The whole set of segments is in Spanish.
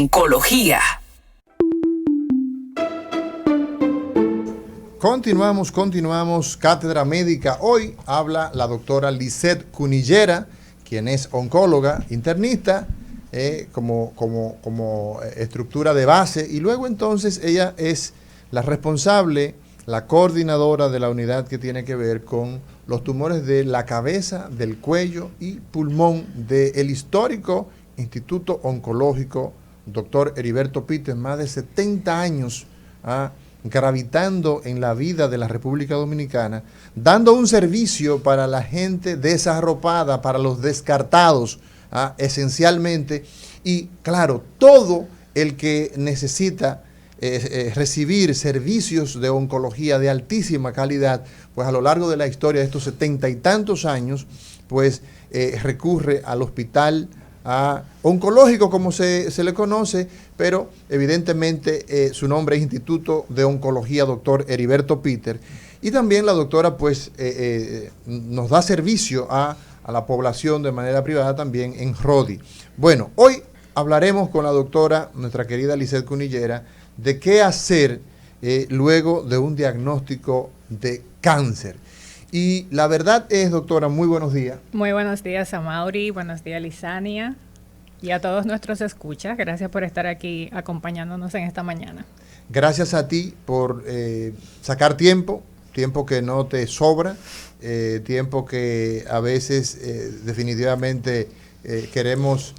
oncología. Continuamos, Cátedra Médica. Hoy habla la doctora Lisette Cunillera, quien es oncóloga, internista, como estructura de base, y luego entonces ella es la responsable, la coordinadora de la unidad que tiene que ver con los tumores de la cabeza, del cuello y pulmón del histórico Instituto Oncológico Dr. Heriberto Peter, más de 70 años gravitando en la vida de la República Dominicana, dando un servicio para la gente desarropada, para los descartados, esencialmente, y claro, todo el que necesita recibir servicios de oncología de altísima calidad, pues a lo largo de la historia de estos 70 y tantos años, pues recurre al hospital oncológico, como se le conoce, pero evidentemente su nombre es Instituto de Oncología Dr. Heriberto Peter, y también la doctora pues nos da servicio a la población de manera privada también en RODI. Bueno, hoy hablaremos con la doctora, nuestra querida Lisette Cunillera, de qué hacer luego de un diagnóstico de cáncer. Y la verdad es, doctora, muy buenos días. Muy buenos días, Amaury, buenos días, Lisania, y a todos nuestros escuchas. Gracias por estar aquí acompañándonos en esta mañana. Gracias a ti por sacar tiempo que no te sobra, tiempo que a veces definitivamente queremos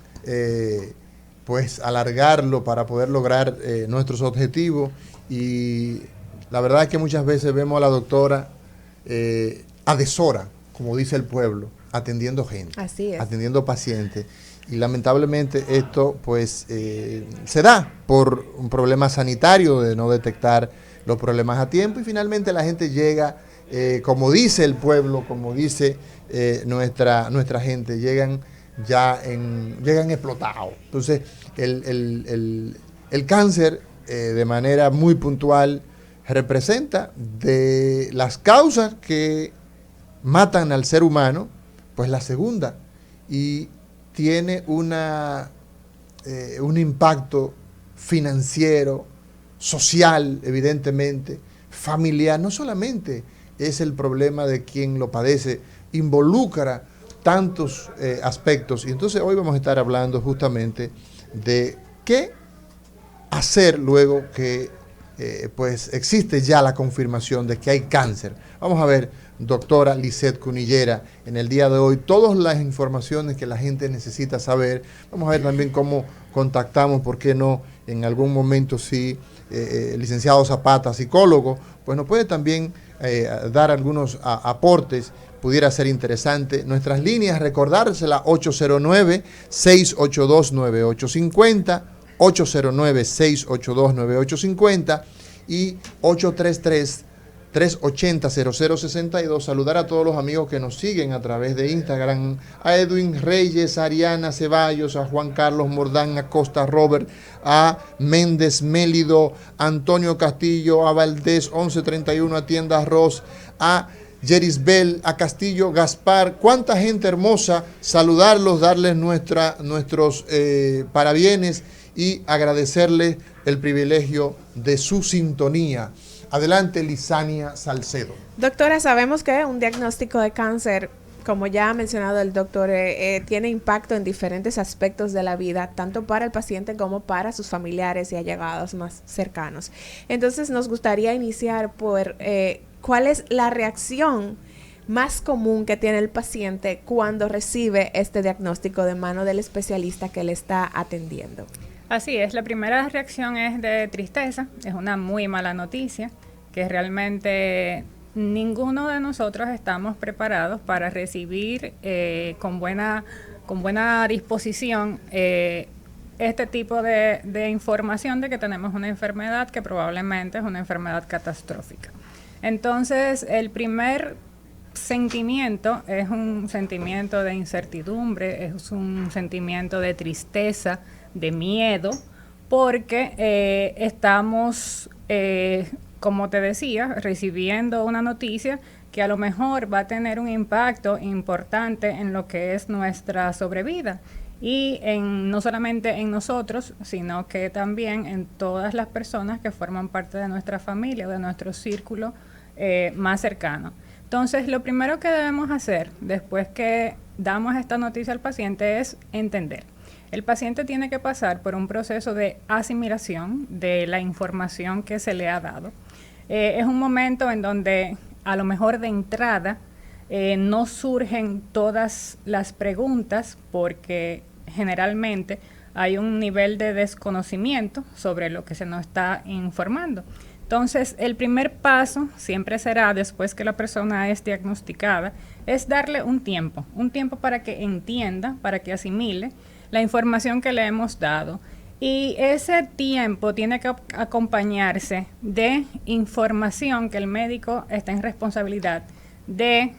pues alargarlo para poder lograr nuestros objetivos, y la verdad es que muchas veces vemos a la doctora a deshora, como dice el pueblo, atendiendo gente, así es, atendiendo pacientes, y lamentablemente esto pues se da por un problema sanitario de no detectar los problemas a tiempo, y finalmente la gente llega, como dice el pueblo, como dice nuestra gente, llegan explotados. Entonces el cáncer de manera muy puntual representa de las causas que matan al ser humano, pues la segunda, y tiene un impacto financiero, social, evidentemente, familiar. No solamente es el problema de quien lo padece, involucra tantos aspectos, y entonces hoy vamos a estar hablando justamente de qué hacer luego que pues existe ya la confirmación de que hay cáncer. Vamos a ver, doctora Lisette Cunillera, en el día de hoy todas las informaciones que la gente necesita saber. Vamos a ver también cómo contactamos, por qué no, en algún momento sí, licenciado Zapata, psicólogo, pues nos puede también dar algunos aportes. Pudiera ser interesante. Nuestras líneas, recordárselas, 809-682-9850, 809-682-9850 y 833-380-0062. Saludar a todos los amigos que nos siguen a través de Instagram, a Edwin Reyes, a Ariana Ceballos, a Juan Carlos Mordán, a Costa Robert, a Méndez Mélido, a Antonio Castillo, a Valdés 1131, a Tienda Arroz, a Yerisbel, a Castillo Gaspar. Cuánta gente hermosa. Saludarlos, darles nuestros parabienes y agradecerles el privilegio de su sintonía. Adelante, Lisania Salcedo. Doctora, sabemos que un diagnóstico de cáncer, como ya ha mencionado el doctor, tiene impacto en diferentes aspectos de la vida, tanto para el paciente como para sus familiares y allegados más cercanos. Entonces, nos gustaría iniciar por ¿cuál es la reacción más común que tiene el paciente cuando recibe este diagnóstico de mano del especialista que le está atendiendo? Así es, la primera reacción es de tristeza, es una muy mala noticia, que realmente ninguno de nosotros estamos preparados para recibir con buena disposición este tipo de información de que tenemos una enfermedad que probablemente es una enfermedad catastrófica. Entonces, el primer sentimiento es un sentimiento de incertidumbre, es un sentimiento de tristeza, de miedo, porque estamos, como te decía, recibiendo una noticia que a lo mejor va a tener un impacto importante en lo que es nuestra sobrevida. y no solamente en nosotros, sino que también en todas las personas que forman parte de nuestra familia, de nuestro círculo más cercano. Entonces, lo primero que debemos hacer después que damos esta noticia al paciente es entender. El paciente tiene que pasar por un proceso de asimilación de la información que se le ha dado. Es un momento en donde a lo mejor de entrada no surgen todas las preguntas porque generalmente hay un nivel de desconocimiento sobre lo que se nos está informando. Entonces, el primer paso siempre será, después que la persona es diagnosticada, es darle un tiempo para que entienda, para que asimile la información que le hemos dado. Y ese tiempo tiene que acompañarse de información que el médico está en responsabilidad de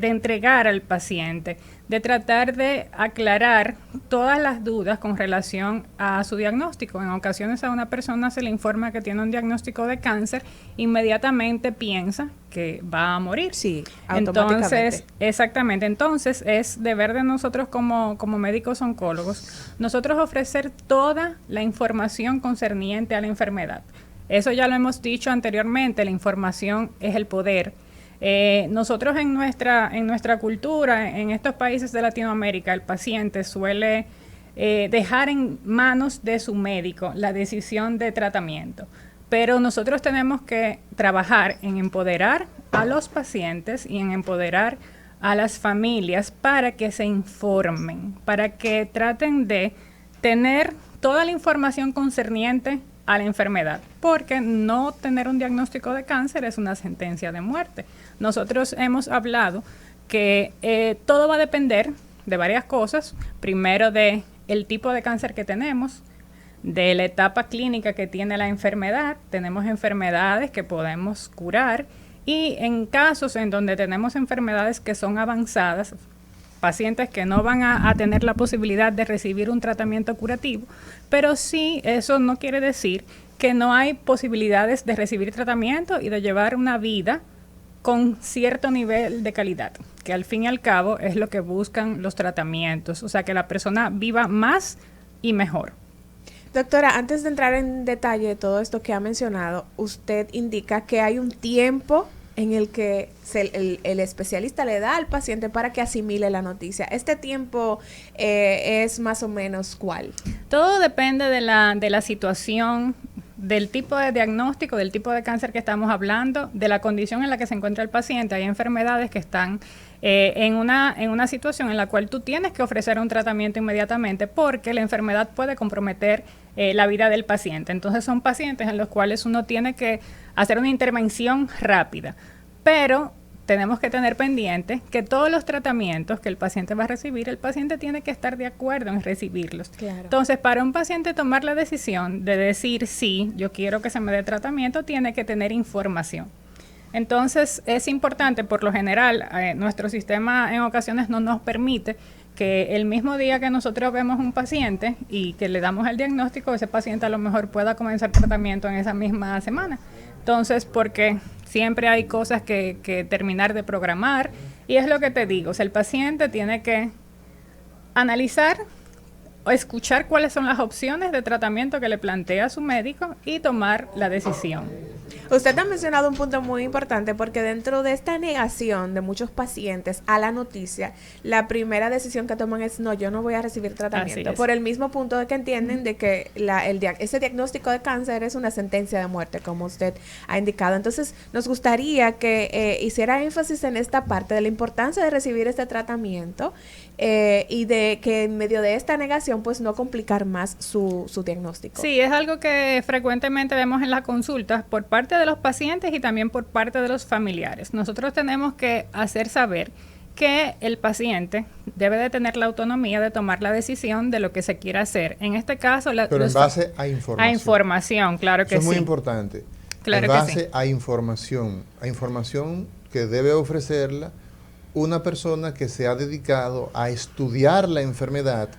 entregar al paciente, de tratar de aclarar todas las dudas con relación a su diagnóstico. En ocasiones a una persona se le informa que tiene un diagnóstico de cáncer, inmediatamente piensa que va a morir. Sí, automáticamente. Entonces, exactamente. Entonces, es deber de nosotros como médicos oncólogos, nosotros ofrecer toda la información concerniente a la enfermedad. Eso ya lo hemos dicho anteriormente, la información es el poder. Nosotros en nuestra cultura, en estos países de Latinoamérica, el paciente suele dejar en manos de su médico la decisión de tratamiento. Pero nosotros tenemos que trabajar en empoderar a los pacientes y en empoderar a las familias para que se informen, para que traten de tener toda la información concerniente a la enfermedad, porque no tener un diagnóstico de cáncer es una sentencia de muerte. Nosotros hemos hablado que todo va a depender de varias cosas. Primero, de el tipo de cáncer que tenemos, de la etapa clínica que tiene la enfermedad. Tenemos enfermedades que podemos curar y en casos en donde tenemos enfermedades que son avanzadas, pacientes que no van a tener la posibilidad de recibir un tratamiento curativo, pero sí, eso no quiere decir que no hay posibilidades de recibir tratamiento y de llevar una vida con cierto nivel de calidad, que al fin y al cabo es lo que buscan los tratamientos, o sea, que la persona viva más y mejor. Doctora, antes de entrar en detalle de todo esto que ha mencionado, usted indica que hay un tiempo en el que el especialista le da al paciente para que asimile la noticia. ¿Este tiempo es más o menos cuál? Todo depende de la situación, del tipo de diagnóstico, del tipo de cáncer que estamos hablando, de la condición en la que se encuentra el paciente. Hay enfermedades que están en una situación en la cual tú tienes que ofrecer un tratamiento inmediatamente porque la enfermedad puede comprometer la vida del paciente. Entonces son pacientes en los cuales uno tiene que hacer una intervención rápida, pero tenemos que tener pendiente que todos los tratamientos que el paciente va a recibir, el paciente tiene que estar de acuerdo en recibirlos. Claro. Entonces, para un paciente tomar la decisión de decir sí, yo quiero que se me dé tratamiento, tiene que tener información. Entonces, es importante, por lo general, nuestro sistema en ocasiones no nos permite que el mismo día que nosotros vemos un paciente y que le damos el diagnóstico, ese paciente a lo mejor pueda comenzar tratamiento en esa misma semana. Entonces, porque siempre hay cosas que terminar de programar, y es lo que te digo, o sea, el paciente tiene que analizar o escuchar cuáles son las opciones de tratamiento que le plantea su médico y tomar la decisión. Usted ha mencionado un punto muy importante porque dentro de esta negación de muchos pacientes a la noticia, la primera decisión que toman es no, yo no voy a recibir tratamiento. Por el mismo punto de que entienden de que ese diagnóstico de cáncer es una sentencia de muerte, como usted ha indicado. Entonces, nos gustaría que hiciera énfasis en esta parte de la importancia de recibir este tratamiento y de que en medio de esta negación, pues no complicar más su diagnóstico. Sí, es algo que frecuentemente vemos en las consultas por parte de los pacientes y también por parte de los familiares. Nosotros tenemos que hacer saber que el paciente debe de tener la autonomía de tomar la decisión de lo que se quiera hacer. En este caso, pero en base a información. A información, claro que sí. Eso es muy importante. Claro en base que sí. a información que debe ofrecerla una persona que se ha dedicado a estudiar la enfermedad,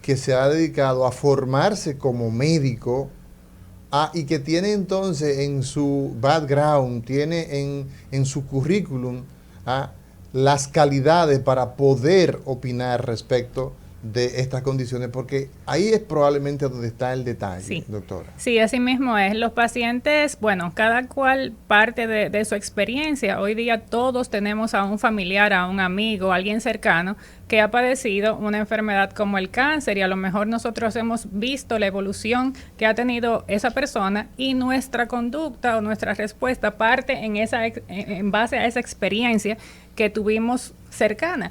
que se ha dedicado a formarse como médico y que tiene entonces en su background, tiene en su currículum las calidades para poder opinar respecto de estas condiciones, porque ahí es probablemente donde está el detalle, Sí. doctora. Sí, así mismo es. Los pacientes, bueno, cada cual parte de su experiencia. Hoy día todos tenemos a un familiar, a un amigo, a alguien cercano que ha padecido una enfermedad como el cáncer, y a lo mejor nosotros hemos visto la evolución que ha tenido esa persona, y nuestra conducta o nuestra respuesta parte en base a esa experiencia que tuvimos cercana.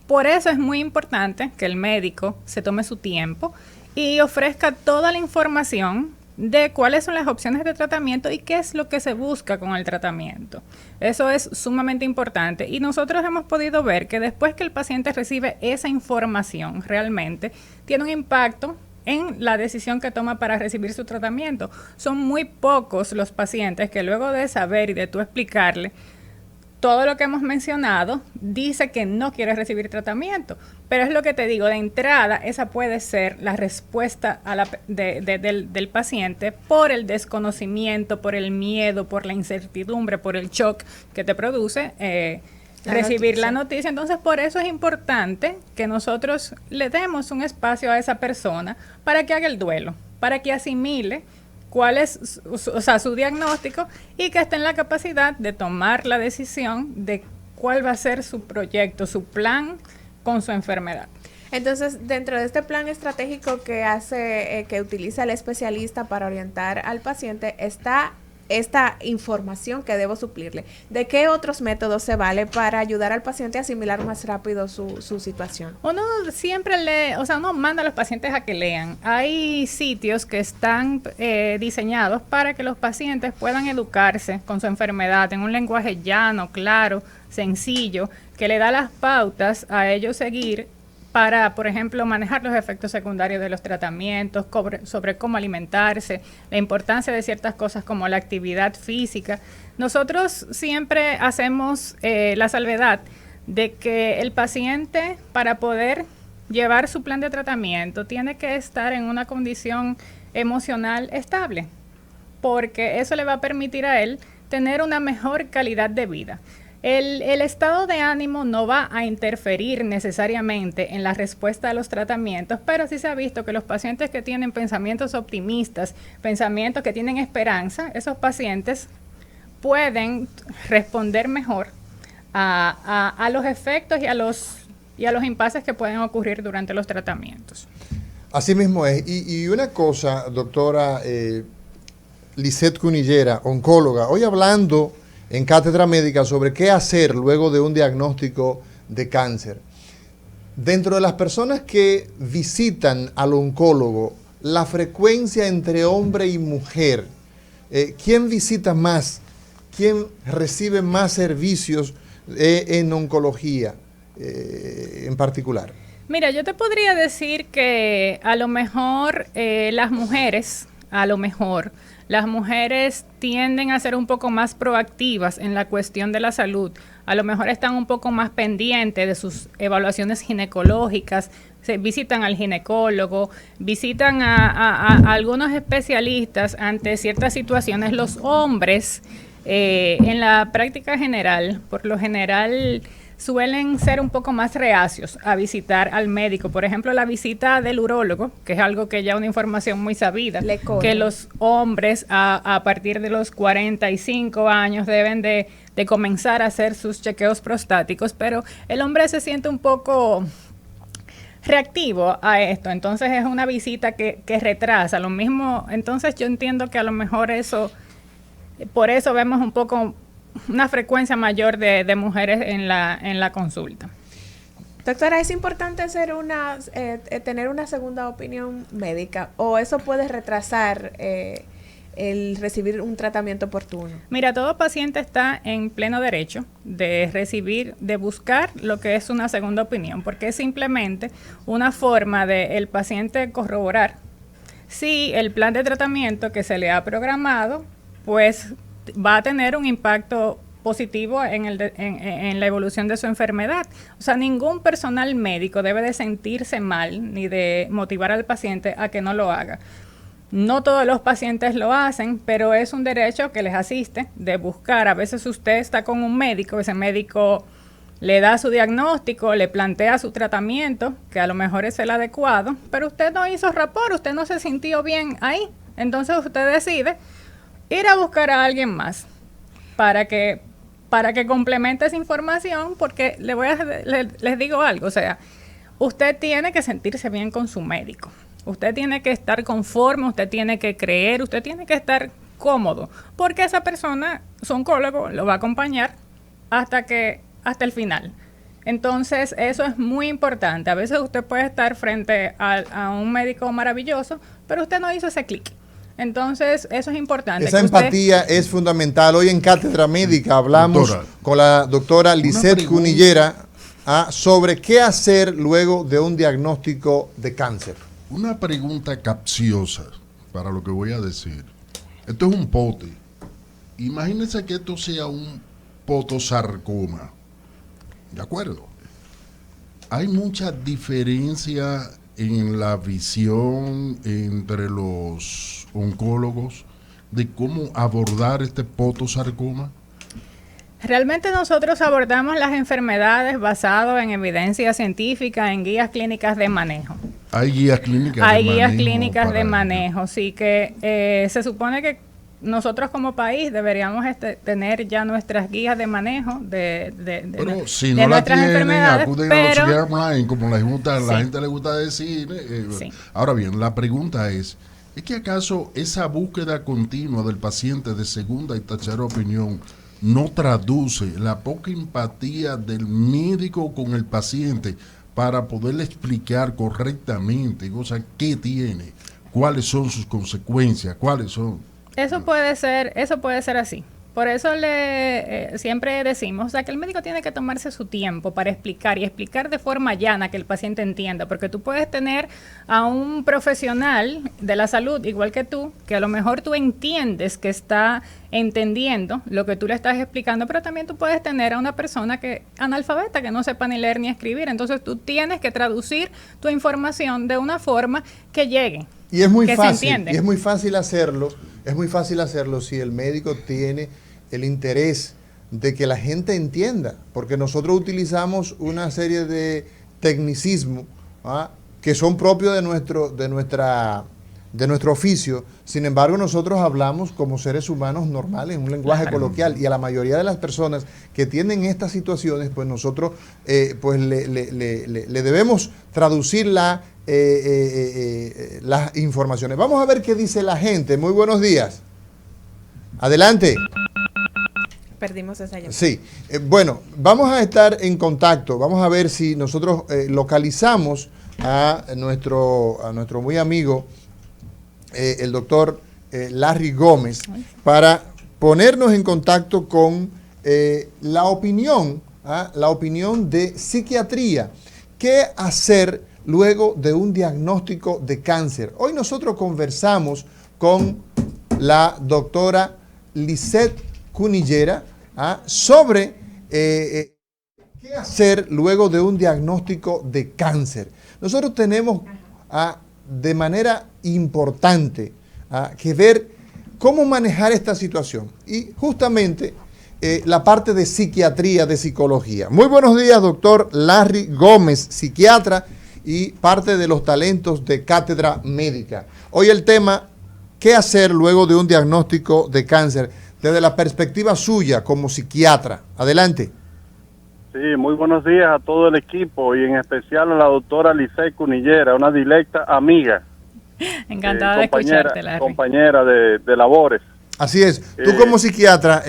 Por eso es muy importante que el médico se tome su tiempo y ofrezca toda la información de cuáles son las opciones de tratamiento y qué es lo que se busca con el tratamiento. Eso es sumamente importante, y nosotros hemos podido ver que después que el paciente recibe esa información, realmente tiene un impacto en la decisión que toma para recibir su tratamiento. Son muy pocos los pacientes que luego de saber y de tú explicarle todo lo que hemos mencionado, dice que no quiere recibir tratamiento. Pero es lo que te digo, de entrada, esa puede ser la respuesta del paciente por el desconocimiento, por el miedo, por la incertidumbre, por el shock que te produce recibir la noticia. Entonces, por eso es importante que nosotros le demos un espacio a esa persona para que haga el duelo, para que asimile cuál es su diagnóstico, y que esté en la capacidad de tomar la decisión de cuál va a ser su proyecto, su plan con su enfermedad. Entonces, dentro de este plan estratégico que utiliza el especialista para orientar al paciente, está esta información que debo suplirle. ¿De qué otros métodos se vale para ayudar al paciente a asimilar más rápido su situación? Uno siempre uno manda a los pacientes a que lean. Hay sitios que están diseñados para que los pacientes puedan educarse con su enfermedad en un lenguaje llano, claro, sencillo, que le da las pautas a ellos seguir para, por ejemplo, manejar los efectos secundarios de los tratamientos, sobre cómo alimentarse, la importancia de ciertas cosas como la actividad física. Nosotros siempre hacemos la salvedad de que el paciente, para poder llevar su plan de tratamiento, tiene que estar en una condición emocional estable, porque eso le va a permitir a él tener una mejor calidad de vida. El estado de ánimo no va a interferir necesariamente en la respuesta a los tratamientos, pero sí se ha visto que los pacientes que tienen pensamientos optimistas, pensamientos que tienen esperanza, esos pacientes pueden responder mejor a los efectos y a los impases que pueden ocurrir durante los tratamientos. Así mismo es. Y una cosa, doctora Lisette Cunillera, oncóloga, hoy hablando en Cátedra Médica sobre qué hacer luego de un diagnóstico de cáncer. Dentro de las personas que visitan al oncólogo, la frecuencia entre hombre y mujer, ¿quién visita más? ¿Quién recibe más servicios en oncología en particular? Mira, yo te podría decir que a lo mejor las mujeres tienden a ser un poco más proactivas en la cuestión de la salud. A lo mejor están un poco más pendientes de sus evaluaciones ginecológicas, visitan al ginecólogo, visitan a algunos especialistas ante ciertas situaciones. Los hombres, en la práctica general, por lo general, suelen ser un poco más reacios a visitar al médico. Por ejemplo, la visita del urólogo, que es algo que ya una información muy sabida, que los hombres a partir de los 45 años deben de comenzar a hacer sus chequeos prostáticos, pero el hombre se siente un poco reactivo a esto, entonces es una visita que retrasa lo mismo. Entonces yo entiendo que a lo mejor por eso vemos un poco una frecuencia mayor de mujeres en la consulta. Doctora, ¿es importante tener una segunda opinión médica, o eso puede retrasar el recibir un tratamiento oportuno? Mira, todo paciente está en pleno derecho de buscar lo que es una segunda opinión, porque es simplemente una forma de el paciente corroborar si el plan de tratamiento que se le ha programado, pues va a tener un impacto positivo en la evolución de su enfermedad. O sea, ningún personal médico debe de sentirse mal ni de motivar al paciente a que no lo haga. No todos los pacientes lo hacen, pero es un derecho que les asiste de buscar. A veces usted está con un médico, ese médico le da su diagnóstico, le plantea su tratamiento, que a lo mejor es el adecuado, pero usted no hizo rapport, usted no se sintió bien ahí. Entonces usted decide ir a buscar a alguien más para que complemente esa información, porque les digo algo, o sea, usted tiene que sentirse bien con su médico, usted tiene que estar conforme, usted tiene que creer, usted tiene que estar cómodo, porque esa persona, su oncólogo, lo va a acompañar hasta el final. Entonces, eso es muy importante. A veces usted puede estar frente a un médico maravilloso, pero usted no hizo ese clic. Entonces, eso es importante. Esa empatía es fundamental. Hoy en Cátedra Médica hablamos con la doctora Lisette Cunillera sobre qué hacer luego de un diagnóstico de cáncer. Una pregunta capciosa para lo que voy a decir. Esto es un pote. Imagínense que esto sea un potosarcoma. ¿De acuerdo? Hay mucha diferencia en la visión entre los oncólogos de cómo abordar este potosarcoma. Realmente nosotros abordamos las enfermedades basado en evidencia científica, en guías clínicas de manejo. Hay guías clínicas Hay guías clínicas de manejo, sí, que se supone que nosotros como país deberíamos tener ya nuestras guías de manejo de si no nuestras enfermedades, acuden pero a los CareLine, como la gente le gusta decir. Sí. Ahora bien, la pregunta ¿es que acaso esa búsqueda continua del paciente de segunda y tercera opinión no traduce la poca empatía del médico con el paciente para poderle explicar correctamente, o sea, qué tiene, cuáles son sus consecuencias, cuáles son? Eso puede ser así. Por eso siempre decimos, o sea, que el médico tiene que tomarse su tiempo para explicar y explicar de forma llana que el paciente entienda, porque tú puedes tener a un profesional de la salud, igual que tú, que a lo mejor tú entiendes que está entendiendo lo que tú le estás explicando, pero también tú puedes tener a una persona analfabeta, que no sepa ni leer ni escribir. Entonces tú tienes que traducir tu información de una forma que llegue. Y es muy fácil, y es muy fácil hacerlo. Es muy fácil hacerlo si el médico tiene el interés de que la gente entienda, porque nosotros utilizamos una serie de tecnicismos que son propios de nuestro oficio. Sin embargo, nosotros hablamos como seres humanos normales, en un lenguaje coloquial, y a la mayoría de las personas que tienen estas situaciones, pues nosotros pues le debemos traducir las informaciones. Vamos a ver qué dice la gente. Muy buenos días. Adelante. Perdimos esa llamada. Sí, bueno, vamos a estar en contacto. Vamos a ver si nosotros localizamos a nuestro muy amigo, el doctor Larry Gómez, para ponernos en contacto con la opinión de psiquiatría. ¿Qué hacer luego de un diagnóstico de cáncer? Hoy nosotros conversamos con la doctora Lisette Cunillera sobre qué hacer luego de un diagnóstico de cáncer. Nosotros tenemos de manera importante que ver cómo manejar esta situación y justamente la parte de psiquiatría, de psicología. Muy buenos días, doctor Larry Gómez, psiquiatra y parte de los talentos de Cátedra Médica. Hoy el tema, ¿qué hacer luego de un diagnóstico de cáncer? Desde la perspectiva suya como psiquiatra. Adelante. Sí, muy buenos días a todo el equipo y en especial a la doctora Lisette Cunillera, una directa amiga. Encantada de escucharte, Larry. Compañera de labores. Así es. Tú como psiquiatra,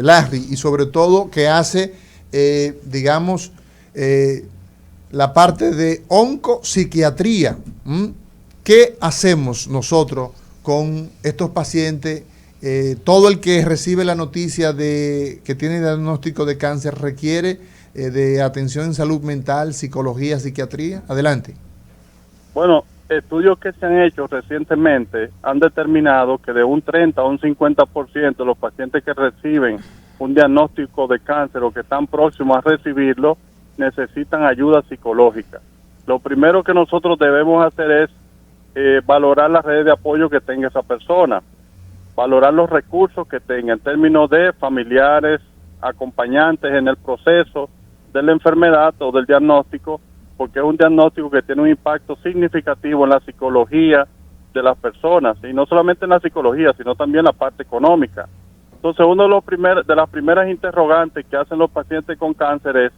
Larry, y sobre todo que hace, digamos, la parte de oncopsiquiatría. ¿Qué hacemos nosotros con estos pacientes? Todo el que recibe la noticia de que tiene diagnóstico de cáncer requiere de atención en salud mental, psicología, psiquiatría. Adelante. Bueno, estudios que se han hecho recientemente han determinado que de un 30 a un 50% de los pacientes que reciben un diagnóstico de cáncer o que están próximos a recibirlo necesitan ayuda psicológica. Lo primero que nosotros debemos hacer es valorar las redes de apoyo que tenga esa persona, valorar los recursos que tenga en términos de familiares, acompañantes en el proceso, de la enfermedad o del diagnóstico, porque es un diagnóstico que tiene un impacto significativo en la psicología de las personas, y no solamente en la psicología, sino también en la parte económica. Entonces, uno de las primeras interrogantes que hacen los pacientes con cáncer es: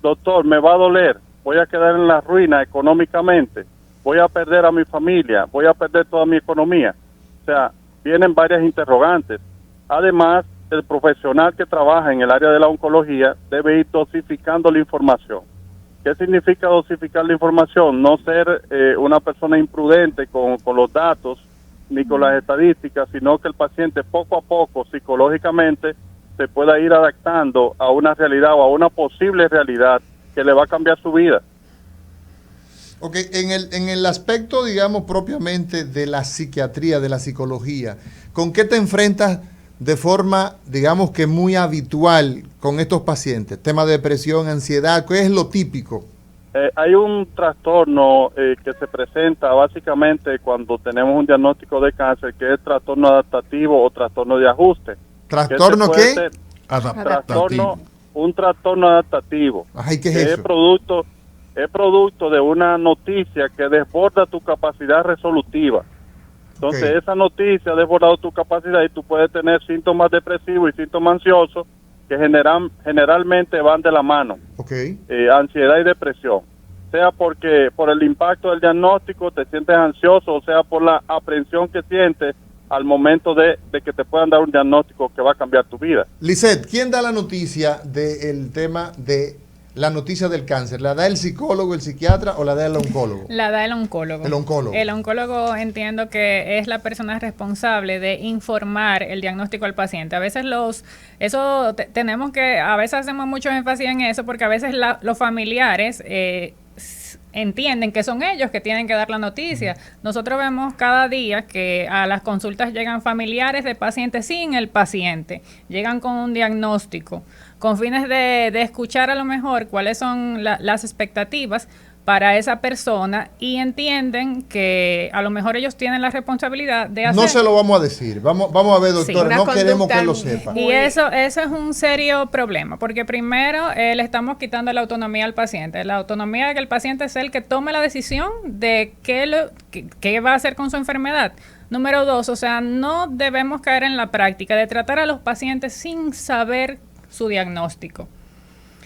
doctor, me va a doler, voy a quedar en la ruina económicamente, voy a perder a mi familia, voy a perder toda mi economía. O sea, vienen varias interrogantes. Además, el profesional que trabaja en el área de la oncología debe ir dosificando la información. ¿Qué significa dosificar la información? No ser una persona imprudente con los datos ni con las estadísticas, sino que el paciente poco a poco, psicológicamente, se pueda ir adaptando a una realidad o a una posible realidad que le va a cambiar su vida. Ok, en el aspecto, digamos, propiamente de la psiquiatría, de la psicología, ¿con qué te enfrentas de forma, digamos que muy habitual con estos pacientes? Tema de depresión, ansiedad, ¿qué es lo típico? Hay un trastorno que se presenta básicamente cuando tenemos un diagnóstico de cáncer, que es trastorno adaptativo o trastorno de ajuste. ¿Trastorno qué? Adaptativo. Un trastorno adaptativo. Ajá, ¿y qué es que eso? es producto de una noticia que desborda tu capacidad resolutiva. Entonces, Ok. esa noticia ha desbordado tu capacidad y tú puedes tener síntomas depresivos y síntomas ansiosos que generalmente van de la mano. Ok. Ansiedad y depresión. Sea porque por el impacto del diagnóstico te sientes ansioso, o sea por la aprensión que sientes al momento de que te puedan dar un diagnóstico que va a cambiar tu vida. Lisette, ¿quién da la noticia del tema de la noticia del cáncer? ¿La da el psicólogo, el psiquiatra o la da el oncólogo? La da el oncólogo. El oncólogo. El oncólogo entiendo que es la persona responsable de informar el diagnóstico al paciente. A veces tenemos que, a veces hacemos mucho énfasis en eso porque a veces los familiares entienden que son ellos que tienen que dar la noticia. Nosotros vemos cada día que a las consultas llegan familiares de pacientes sin el paciente, llegan con un diagnóstico, con fines de escuchar a lo mejor cuáles son las expectativas para esa persona y entienden que a lo mejor ellos tienen la responsabilidad de hacer. No se lo vamos a decir. Vamos a ver, doctora, Sí, no queremos que lo sepa. Y eso es un serio problema, porque primero le estamos quitando la autonomía al paciente. La autonomía de que el paciente es el que tome la decisión de qué va a hacer con su enfermedad. Número 2, o sea, no debemos caer en la práctica de tratar a los pacientes sin saber su diagnóstico.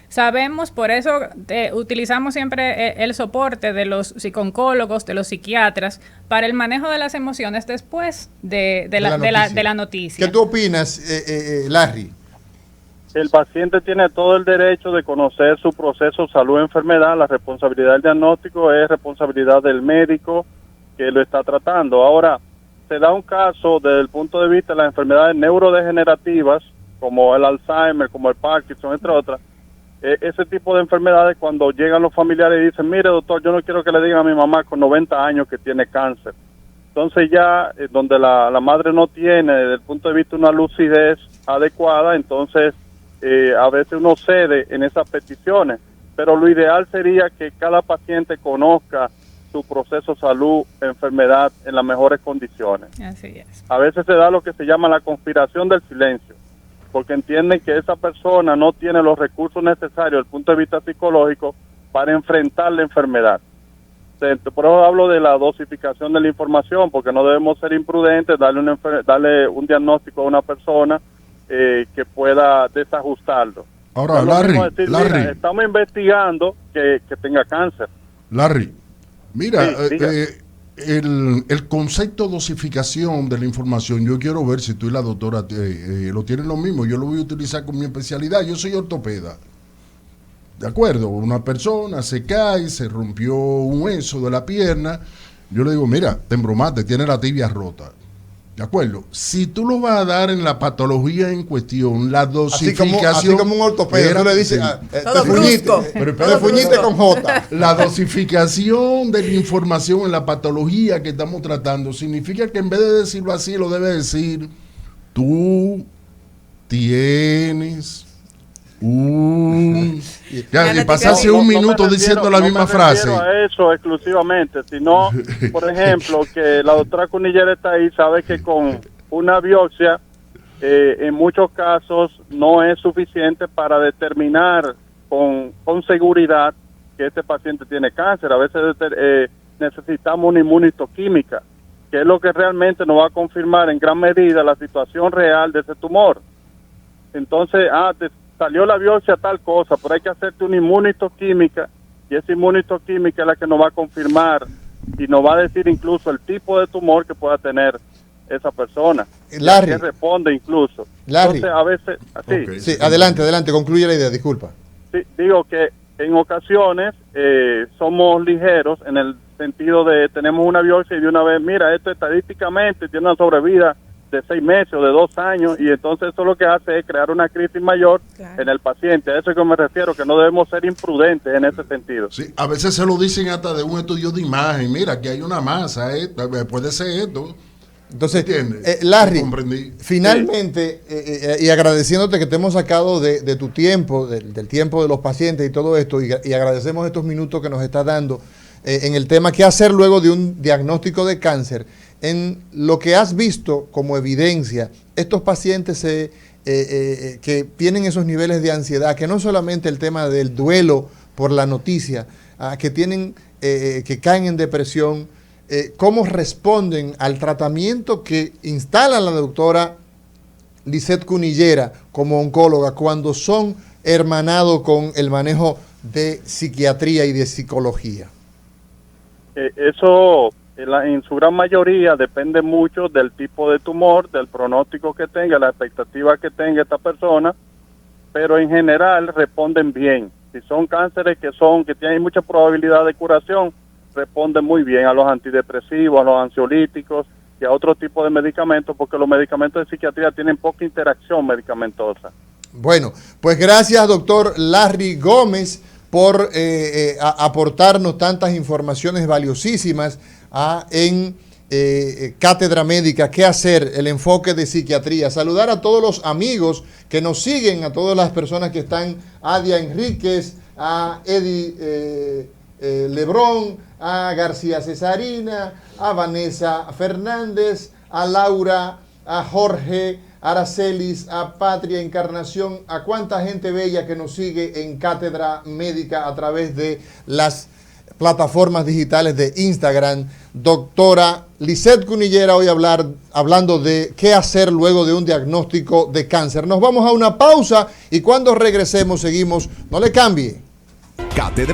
Sabemos, por eso utilizamos siempre el soporte de los psicólogos, de los psiquiatras, para el manejo de las emociones después de la noticia. ¿Qué tú opinas, Larry? El paciente tiene todo el derecho de conocer su proceso salud-enfermedad. La responsabilidad del diagnóstico es responsabilidad del médico que lo está tratando. Ahora, se da un caso desde el punto de vista de las enfermedades neurodegenerativas, como el Alzheimer, como el Parkinson, entre otras. Ese tipo de enfermedades, cuando llegan los familiares y dicen: mire, doctor, yo no quiero que le digan a mi mamá con 90 años que tiene cáncer. Entonces ya, donde la madre no tiene, desde el punto de vista de una lucidez adecuada, entonces a veces uno cede en esas peticiones. Pero lo ideal sería que cada paciente conozca su proceso salud, enfermedad en las mejores condiciones. Así es. A veces se da lo que se llama la conspiración del silencio, porque entienden que esa persona no tiene los recursos necesarios desde el punto de vista psicológico para enfrentar la enfermedad. Por eso hablo de la dosificación de la información, porque no debemos ser imprudentes, darle un diagnóstico a una persona que pueda desajustarlo. Ahora, No es lo mismo Larry, decir: Larry, mira, estamos investigando que tenga cáncer. Larry, mira, Sí, diga. el concepto dosificación de la información, yo quiero ver si tú y la doctora lo tienen lo mismo. Yo lo voy a utilizar con mi especialidad. Yo soy ortopeda. ¿De acuerdo? Una persona se cae, se rompió un hueso de la pierna. Yo le digo: mira, te embromaste, tiene la tibia rota. ¿De acuerdo? Si tú lo vas a dar en la patología en cuestión, la dosificación... Así como un ortopeda, tú le dices, Todo brusco. te fuñiste con J. La dosificación de la información en la patología que estamos tratando significa que en vez de decirlo así, lo debe decir: tú tienes un... Ya, y pasarse un minuto diciendo la misma frase. No me refiero a eso exclusivamente, sino, por ejemplo, que la doctora Cunillera está ahí, sabe que con una biopsia en muchos casos no es suficiente para determinar con seguridad que este paciente tiene cáncer. A veces necesitamos una inmunistoquímica, que es lo que realmente nos va a confirmar en gran medida la situación real de ese tumor. Entonces, te salió la biopsia tal cosa, pero hay que hacerte una inmunistoquímica, y esa inmunistoquímica es la que nos va a confirmar y nos va a decir incluso el tipo de tumor que pueda tener esa persona. Larry. Que responde incluso. Larry. Entonces, a veces, así. Ok. Sí, adelante, concluye la idea, disculpa. Sí, digo que en ocasiones somos ligeros en el sentido de tenemos una biopsia y de una vez, mira, esto estadísticamente tiene una sobrevida de 6 meses o de 2 años, y entonces eso lo que hace es crear una crisis mayor en el paciente. A eso es que me refiero, que no debemos ser imprudentes en ese sentido. Sí, a veces se lo dicen hasta de un estudio de imagen. Mira, aquí hay una masa, puede ser esto. Entonces, ¿Entiendes? Larry, Comprendí. finalmente, y agradeciéndote que te hemos sacado de tu tiempo, del tiempo de los pacientes y todo esto, y agradecemos estos minutos que nos estás dando en el tema qué hacer luego de un diagnóstico de cáncer. En lo que has visto como evidencia, estos pacientes que tienen esos niveles de ansiedad, que no solamente el tema del duelo por la noticia, que caen en depresión, ¿cómo responden al tratamiento que instala la doctora Lisette Cunillera como oncóloga cuando son hermanados con el manejo de psiquiatría y de psicología? Eso en su gran mayoría depende mucho del tipo de tumor, del pronóstico que tenga, la expectativa que tenga esta persona, pero en general responden bien. Si son cánceres que tienen mucha probabilidad de curación, responden muy bien a los antidepresivos, a los ansiolíticos y a otro tipo de medicamentos, porque los medicamentos de psiquiatría tienen poca interacción medicamentosa. Bueno, pues gracias, doctor Larry Gómez, por aportarnos tantas informaciones valiosísimas en Cátedra Médica, qué hacer, el enfoque de psiquiatría. Saludar a todos los amigos que nos siguen, a todas las personas que están, a Adia Enríquez, a Eddie Lebrón, a García Cesarina, a Vanessa Fernández, a Laura, a Jorge Aracelis, a Patria Encarnación, a cuánta gente bella que nos sigue en Cátedra Médica a través de las plataformas digitales de Instagram. Doctora Lisette Cunillera, hoy hablando de qué hacer luego de un diagnóstico de cáncer. Nos vamos a una pausa y cuando regresemos seguimos. No le cambie. Cátedra